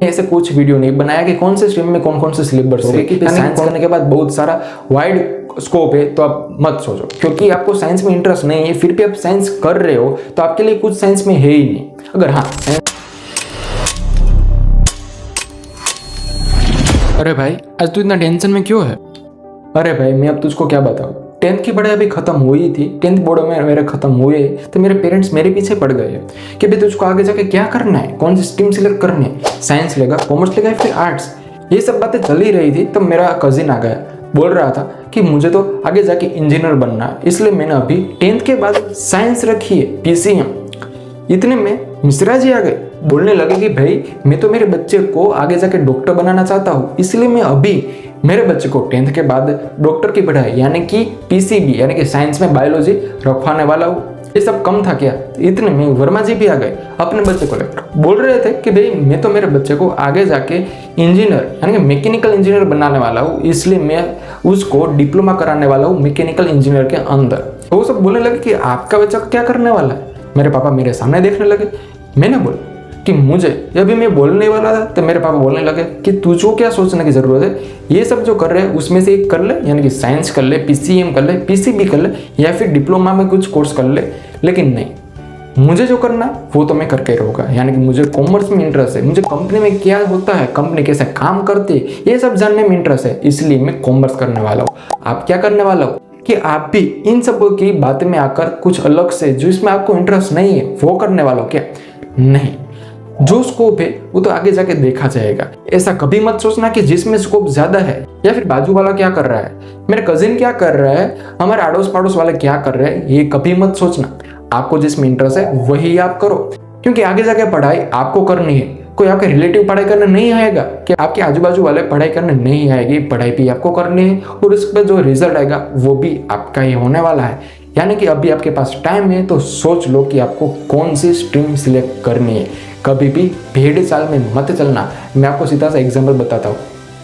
ऐसे कुछ वीडियो नहीं बनाया कि कौन से स्ट्रीम में कौन कौन से सिलेबस है, कि साइंस करने के बाद बहुत सारा वाइड स्कोप है, तो आप मत सोचो। क्योंकि आपको साइंस में इंटरेस्ट नहीं है फिर भी आप साइंस कर रहे हो तो आपके लिए कुछ साइंस में है ही नहीं। अगर हाँ अरे भाई आज तू इतना टेंशन में क्यों है? अरे भाई मैं अब तुझको क्या बताऊँ, 10th की पढ़ाई अभी खत्म हुई थी, 10th बोर्ड में मेरे खत्म हुए तो मेरे पेरेंट्स मेरे पीछे पड़ गए कि भाई तुझको आगे जाके क्या करना है, कौन सी स्ट्रीम सिलेक्ट करनी है, साइंस लेगा, कॉमर्स लेगा, फिर आर्ट्स। ये सब बातें चल ही रही थी तब मेरा कजिन आ गया, बोल रहा था कि मुझे तो आगे जाके इंजीनियर बनना है, इसलिए मैंने अभी 10th के बाद साइंस रखी है, PCM। इतने में मिश्रा जी आ गए, बोलने लगे कि भाई मैं तो मेरे बच्चे को आगे जाके डॉक्टर बनाना चाहता हूँ, इसलिए मैं अभी मेरे बच्चे को 10th के बाद डॉक्टर की पढ़ाई यानी कि PCB यानी कि साइंस में बायोलॉजी रखवाने वाला हूँ। ये सब कम था क्या, इतने में वर्मा जी भी आ गए अपने बच्चे को लेकर, बोल रहे थे कि भाई मैं तो मेरे बच्चे को आगे जाके इंजीनियर यानी कि मैकेनिकल इंजीनियर बनाने वाला हूँ, इसलिए मैं उसको डिप्लोमा कराने वाला हूँ मैकेनिकल इंजीनियर के अंदर। तो वो सब बोलने लगे कि आपका बच्चा क्या करने वाला है। मेरे पापा मेरे सामने देखने लगे, मैंने बोला कि मुझे अभी मैं बोलने वाला था तो मेरे पापा बोलने लगे कि तुझको क्या सोचने की जरूरत है, ये सब जो कर रहे हैं उसमें से एक कर ले, यानी कि साइंस कर ले, PCM कर ले, PCB कर ले, या फिर डिप्लोमा में कुछ कोर्स कर ले। लेकिन नहीं, मुझे जो करना है वो तो मैं करके रहूँगा, यानी कि मुझे कॉमर्स में इंटरेस्ट है, मुझे कंपनी में क्या होता है, कंपनी कैसे काम करती है, ये सब जानने में इंटरेस्ट है, इसलिए मैं कॉमर्स करने वाला हूँ। आप क्या करने वाला हो कि आप भी इन सब की बातें में आकर कुछ अलग से जो इसमें आपको इंटरेस्ट नहीं है वो करने वाला हो क्या? नहीं, जो स्कोप है वो तो आगे जाके देखा जाएगा। ऐसा कभी मत सोचना कि जिसमें स्कोप ज्यादा है या फिर बाजू वाला क्या कर रहा है, मेरे कजिन क्या कर रहा है, हमारे आड़ोस पड़ोस वाले क्या कर रहे हैं, ये कभी मत सोचना। आपको जिसमें इंटरेस्ट है वही आप करो, क्योंकि आगे जाके पढ़ाई आपको करनी है, कोई आपके रिलेटिव पढ़ाई करने नहीं आएगा, कि आपके आजू बाजू वाले पढ़ाई करने नहीं आएगी, पढ़ाई भी आपको करनी है और उस पर जो रिजल्ट आएगा वो भी आपका ही होने वाला है। यानी कि अभी आपके पास टाइम है तो सोच लो कि आपको कौन सी स्ट्रीम सिलेक्ट करनी है। कभी भी भेड़ चाल में मत चलना। मैं आपको सीधा सा एग्जांपल बताता हूँ।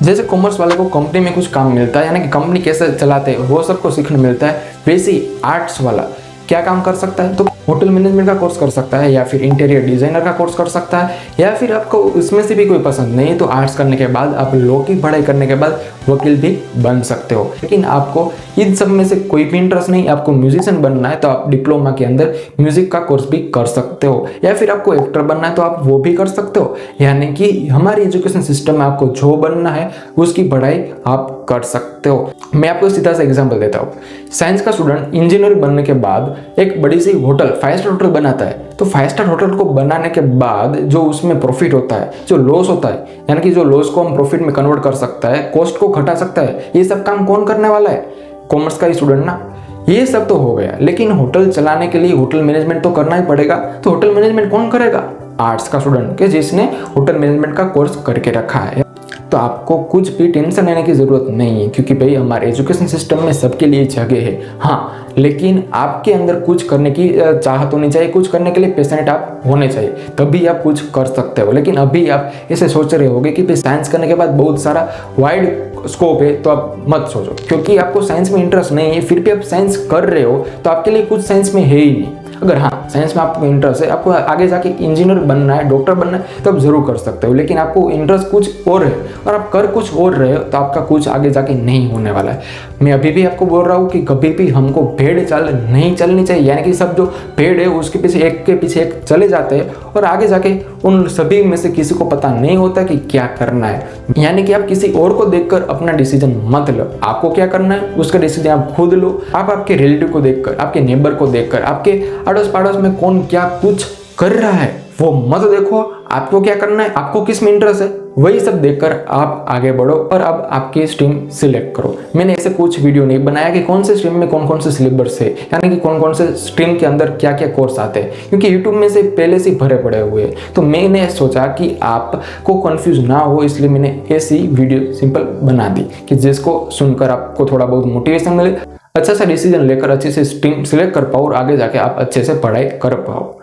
जैसे कॉमर्स वाले को कंपनी में कुछ काम मिलता है, यानी कि कंपनी कैसे चलाते हैं वो सबको सीखने मिलता है, वैसे ही आर्ट्स वाला क्या काम कर सकता है, तो होटल मैनेजमेंट का कोर्स कर सकता है, या फिर इंटीरियर डिजाइनर का कोर्स कर सकता है, या फिर आपको उसमें से भी कोई पसंद नहीं तो आर्ट्स करने के बाद आप लॉ की पढ़ाई करने के बाद वकील भी बन सकते हो। लेकिन आपको इन सब में से कोई भी इंटरेस्ट नहीं, आपको म्यूजिशियन बनना है तो आप डिप्लोमा के अंदर म्यूजिक का कोर्स भी कर सकते हो, या फिर आपको एक्टर बनना है तो आप वो भी कर सकते हो। यानी कि हमारी एजुकेशन सिस्टम में आपको जो बनना है उसकी पढ़ाई आप कर सकते हो। मैं आपको सीधा सा एग्जांपल देता हूँ। साइंस का स्टूडेंट इंजीनियर बनने के बाद एक बड़ी सी होटल 5 स्टार होटल बनाता है, तो 5 स्टार होटल को बनाने के बाद जो उसमें प्रॉफिट होता है, जो लॉस होता है, यानी कि जो लॉस को हम प्रॉफिट में कन्वर्ट कर सकता है, कॉस्ट को घटा सकता है, ये सब काम कौन करने वाला है? कॉमर्स का ही स्टूडेंट ना। ये सब तो हो गया, लेकिन होटल चलाने के लिए होटल मैनेजमेंट तो करना ही पड़ेगा, तो होटल मैनेजमेंट कौन करेगा? आर्ट्स का स्टूडेंट, के जिसने होटल मैनेजमेंट का कोर्स करके रखा है। तो आपको कुछ भी टेंशन लेने की ज़रूरत नहीं है, क्योंकि भाई हमारे एजुकेशन सिस्टम में सबके लिए जगह है। हाँ, लेकिन आपके अंदर कुछ करने की चाहत होनी चाहिए, कुछ करने के लिए पैशनेट आप होने चाहिए, तभी आप कुछ कर सकते हो। लेकिन अभी आप ऐसे सोच रहे होगे कि भाई साइंस करने के बाद बहुत सारा वाइड स्कोप है, तो आप मत सोचो। क्योंकि आपको साइंस में इंटरेस्ट नहीं है फिर भी आप साइंस कर रहे हो तो आपके लिए कुछ साइंस में है ही नहीं। अगर हाँ साइंस में आपको इंटरेस्ट है, आपको आगे जाके इंजीनियर बनना है, डॉक्टर बनना है, तो आप जरूर कर सकते हो। लेकिन आपको इंटरेस्ट कुछ और है और आप कर कुछ और रहे हो तो आपका कुछ आगे जाके नहीं होने वाला है। मैं अभी भी आपको बोल रहा हूँ कि कभी भी हमको भेड़ चाल नहीं चलनी चाहिए, यानी कि सब जो भेड़ है उसके पीछे एक के पीछे एक चले जाते हैं और आगे जाके उन सभी में से किसी को पता नहीं होता कि क्या करना है। यानी कि आप किसी और को देखकर अपना डिसीजन मत लो, आपको क्या करना है उसका डिसीजन आप खुद लो। आप आपके रिलेटिव को देखकर, आपके नेबर को देखकर, आपके अड़ोस पड़ोस में कौन क्या कुछ कर रहा है वो मत देखो। आपको क्या करना है, आपको किस में इंटरेस्ट है, वही सब देखकर आप आगे बढ़ो और अब आपकी स्ट्रीम सिलेक्ट करो। मैंने ऐसे कुछ वीडियो नहीं बनाया कि कौन से स्ट्रीम में कौन कौन से सिलेबस है, यानी कि कौन कौन से स्ट्रीम के अंदर क्या क्या कोर्स आते हैं, क्योंकि यूट्यूब में से पहले से भरे पड़े हुए हैं। तो मैंने सोचा कि आपको कंफ्यूज ना हो, इसलिए मैंने ऐसी वीडियो सिंपल बना दी कि जिसको सुनकर आपको थोड़ा बहुत मोटिवेशन मिले, अच्छा सा डिसीजन लेकर अच्छे से स्ट्रीम सिलेक्ट कर पाओ और आगे जाके आप अच्छे से पढ़ाई कर पाओ।